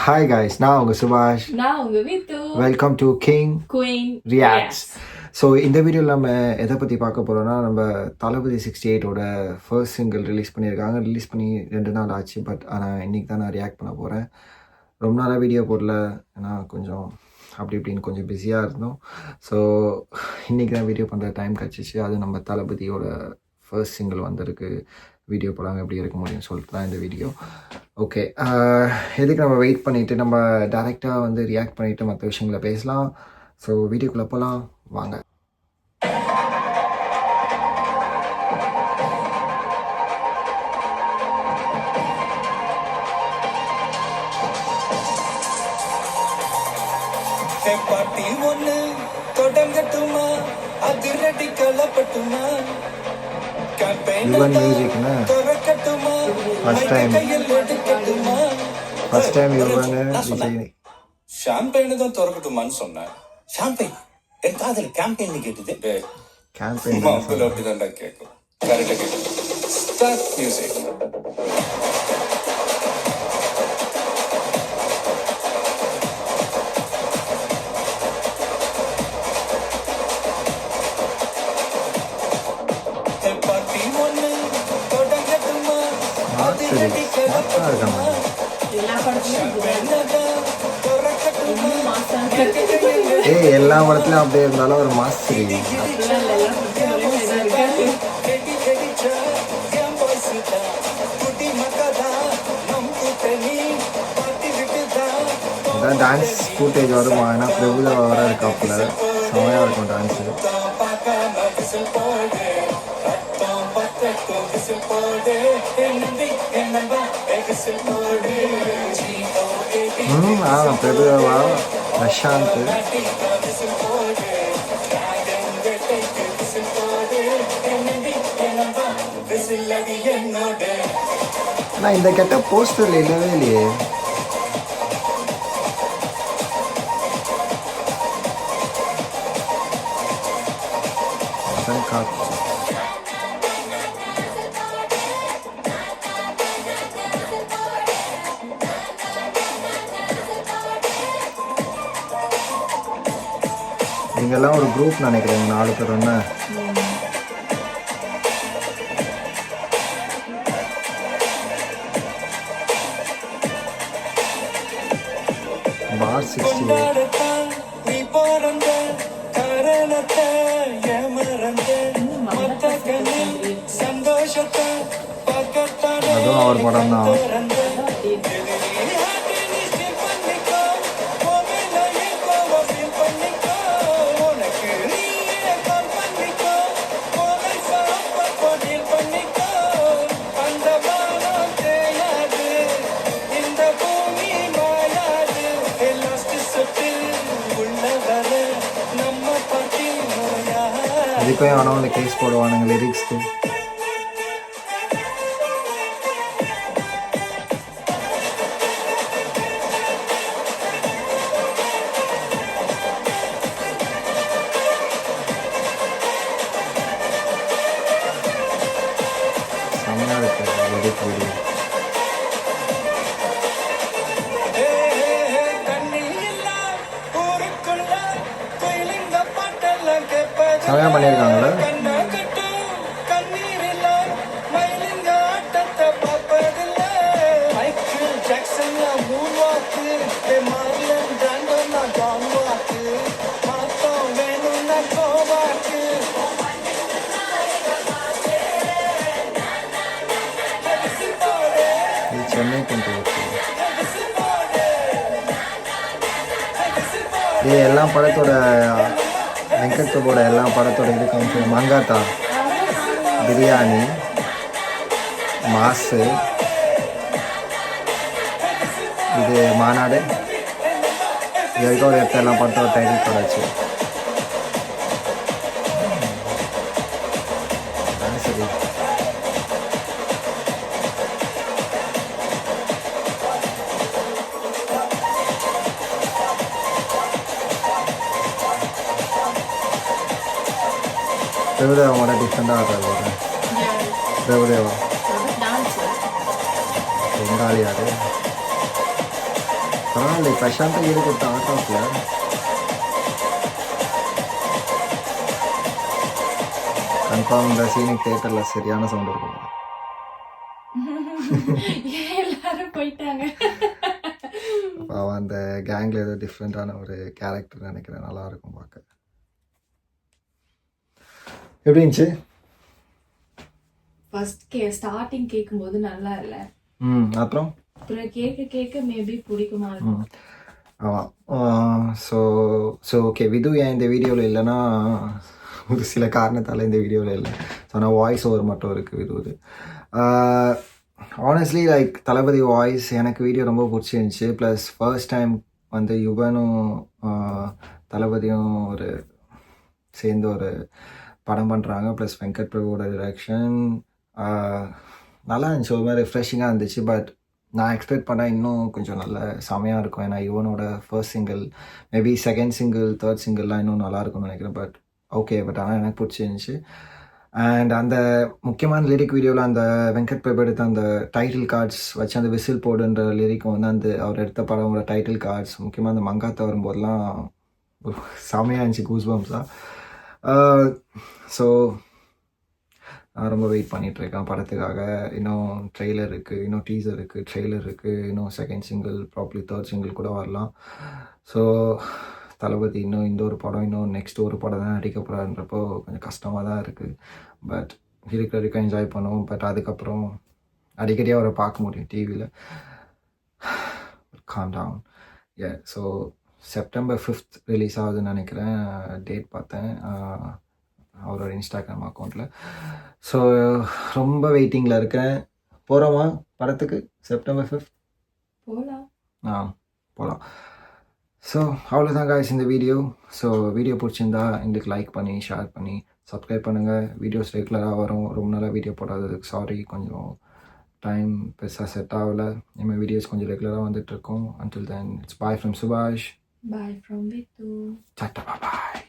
Hi guys, நான் உங்கள் சுபாஷ். நான் உங்க வீட்டு welcome to king queen reacts. So இந்த வீடியோவில் நம்ம எதை பற்றி பார்க்க போகிறோன்னா, நம்ம தளபதி 68ஓட ஃபர்ஸ்ட் சிங்கிள் ரிலீஸ் பண்ணியிருக்காங்க. ரிலீஸ் பண்ணி 2 நாள் ஆச்சு. ஆனால் இன்றைக்கி தான் நான் ரியாக்ட் பண்ண போகிறேன். ரொம்ப நாளாக வீடியோ போடல, ஏன்னா கொஞ்சம் அப்படி இப்படின்னு கொஞ்சம் பிஸியாக இருந்தோம். ஸோ இன்றைக்கி தான் வீடியோ பண்ணுற டைம் கிடச்சிச்சு. அது நம்ம தளபதியோட ஃபர்ஸ்ட் சிங்கிள் வந்திருக்கு. வீடியோ போடாமல் எப்படி இருக்க முடியும்னு சொல்லிட்டு தான் இந்த வீடியோ. ஓகே, எதுக்கு நம்ம வெயிட் பண்ணிவிட்டு நம்ம டேரெக்டாக வந்து ரியாக்ட் பண்ணிவிட்டு மற்ற விஷயங்களை பேசலாம். ஸோ வீடியோக்குள்ளே போகலாம் வாங்க. பாட்டி ஒண்ணு தொடங்கட்டுமா, அதிரடி கலப்பட்டுமா, யுவன் மியூசிக்னா first time Yuvan Vijay. Champagne தான் திறக்கட்டுமான்னு சொன்னேன். ஷாம்பெயின் என் காதல் கேம்பெயின் கேட்டது. கேம்பெயின் அப்படிதான்டா கேட்கும். கரெக்டா கேட்கும். Start music. எல்லா படத்துலையும் அப்படியே இருந்தாலும் ஒரு மாஸ்டர். டான்ஸ் ஃபுட்டேஜ் வருமா? ஏன்னா பிரபுல வர இருக்காப்புல செமையாக இருக்கும் டான்ஸு. பிரபுவா, பிரசாந்த், ஆனால் இந்த கெட்ட போஸ்டர்ல இல்லவே இல்லையே. நீங்கெல்லாம் ஒரு குரூப் நினைக்கிறேன், 4 பேர். ஒன்று பார் 68. அதுவும் அவர் படம் தான். இதுக்கும் ஆனால் வந்து கேஸ் போடுவானுங்க லிரிக்ஸ்க்கு. செம்மையாக இருக்கு லிரிக் வீடியோ. செம்மையாக பண்ணியிருக்காங்களே. இது சென்னை கொண்டு எல்லா படத்தோட வெங்கட் பிரபுவோட எல்லா படத்தோட இது காமிச்சு. மங்காத்தா, பிரியாணி, மாசு, இது மாநாடு, இது வரைக்கும் ஒரு இடத்த எல்லா படத்தோட டைட்டில் படாச்சு. சரி, பிரபுதேவா மட்டும் டிஃப்ரெண்டாக ஆடுறாரு. பிரபுதேவா பெங்காலி ஆடு. பரவாயில்ல, பிரசாந்தை ஈடு கொடுத்த ஆட்டோஸ்ல கன்ஃபார்ம் இந்த சீனுக்கு தேட்டரில் சரியான சவுண்ட் இருக்கும். ஏன் எல்லாரும் போயிட்டாங்க? அவன் அந்த கேங்கில் ஏதோ டிஃப்ரெண்ட்டான ஒரு கேரக்டர் நினைக்கிறேன். நல்லா இருக்கும் பார்க்க. எப்படி இருந்துச்சு? ஃபர்ஸ்ட் ஸ்டார்டிங் கேட்கும்போது நல்லா இல்லை, அப்புறம் அப்புறம் கேட்க மேபி பிடிக்குமா இருக்கும். ஆமாம். ஸோ ஓகே, விது ஏன் இந்த வீடியோவில் இல்லைன்னா ஒரு சில காரணத்தால் இந்த வீடியோவில் இல்லை. ஸோ ஆனால் வாய்ஸ் ஓவர் மட்டும் இருக்குது விதுவது. ஆனஸ்ட்லி லைக் தளபதி வாய்ஸ் எனக்கு வீடியோ ரொம்ப பிடிச்சிருந்துச்சி. ப்ளஸ் ஃபர்ஸ்ட் டைம் வந்து யுவனும் தளபதியும் ஒரு சேர்ந்து ஒரு படம் பண்ணுறாங்க. ப்ளஸ் வெங்கட் பிரபுவோட டிரெக்ஷன் நல்லா இருந்துச்சு, ஒரு மாதிரி ரெஃப்ரெஷிங்காக இருந்துச்சு. பட் நான் எக்ஸ்பெக்ட் பண்ணேன் இன்னும் கொஞ்சம் நல்ல செமையாக இருக்கும். ஏன்னா யுவனோட first single, maybe second single, third சிங்கிள்லாம் இன்னும் நல்லாயிருக்கும்னு நினைக்கிறேன். பட் ஓகே, பட் ஆனால் எனக்கு பிடிச்சிருந்துச்சி. அண்ட் அந்த முக்கியமான லிரிக் வீடியோவில் அந்த வெங்கட் பிரபு எடுத்த அந்த டைட்டில் கார்ட்ஸ் வச்சு அந்த விசில் போடுன்ற லிரிக் வந்து அந்த அவர் எடுத்த படமோட டைட்டில் கார்ட்ஸ், முக்கியமாக அந்த மங்காத்தா வரும்போதெல்லாம் செமையாக இருந்துச்சு, கூஸ் பம்ஸாக. ஸோ நான் ரொம்ப வெயிட் பண்ணிகிட்ருக்கேன் படத்துக்காக. இன்னும் ட்ரெய்லர் இருக்குது, இன்னும் டீசர் இருக்குது, ட்ரெய்லர் இருக்குது, இன்னும் second single, probably third single கூட வரலாம். ஸோ தளபதி இன்னும் இந்த ஒரு படம், இன்னும் நெக்ஸ்ட் ஒரு படம் தான் நடிக்க போகிறான்றப்போ கொஞ்சம் கஷ்டமாக தான் இருக்குது. பட் இருக்கிற வரைக்கும் என்ஜாய் பண்ணுவோம். பட் அதுக்கப்புறம் அடிக்கடி அவரை பார்க்க முடியும் டிவியில். Calm down. So September 5th release ஆகுதுன்னு நினைக்கிறேன். டேட் பார்த்தேன் அவரோட இன்ஸ்டாகிராம் அக்கௌண்ட்டில். ஸோ ரொம்ப வெயிட்டிங்கில் இருக்கேன். போகிறோமா படத்துக்கு செப்டம்பர் 5th? போகலாம். போகலாம். ஸோ அவ்வளோதான் guys இந்த வீடியோ. ஸோ வீடியோ பிடிச்சிருந்தா எங்களுக்கு லைக் பண்ணி ஷேர் பண்ணி சப்ஸ்கிரைப் பண்ணுங்கள். வீடியோஸ் ரெகுலராக வரும். ரொம்ப நாளாக வீடியோ போடாததுக்கு சாரி, கொஞ்சம் டைம் பெருசாக செட் ஆகலை. இனிமேல் வீடியோஸ் கொஞ்சம் ரெகுலராக வந்துட்டுருக்கோம். Until then, it's bye from Subhash. Bye from Vitu. Tata, bye-bye.